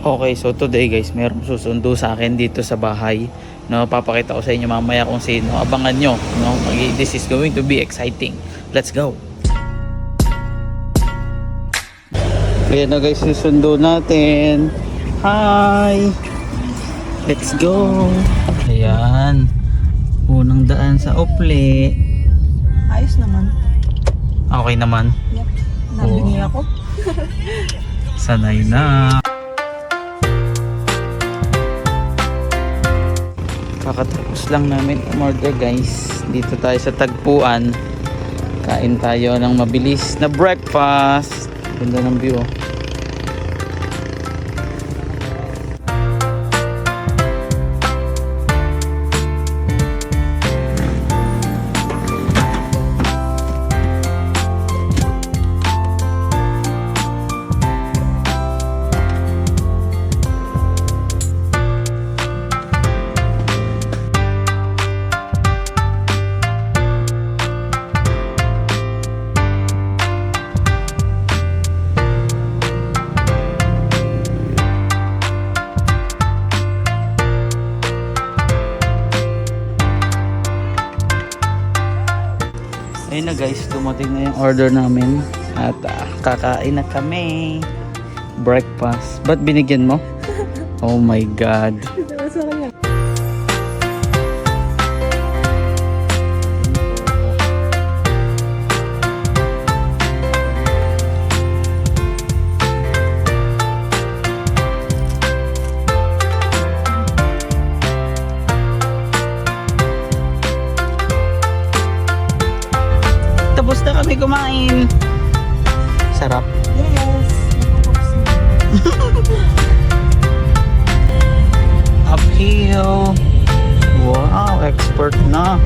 Okay, so today guys, merong susundo sa akin dito sa bahay. No, papakita ko sa inyo mamaya kung sino. Abangan nyo, no? This is going to be exciting. Let's go. Ayan na guys, susundo natin. Hi. Let's go. Ayan. Unang daan sa Ople. Ayos naman. Okay naman. Yep. Nabingi ako. Sanay na. Kakatapos lang namin umorder guys. Dito tayo sa Tagpuan. Kain tayo ng mabilis na breakfast. Ganda ng view. Ayun na guys, dumating na yung order namin at kakain na kami. Breakfast. Ba't binigyan mo? Oh my God. Tapos na kami kumain. Sarap. Yes. Uphill. Wow, expert na.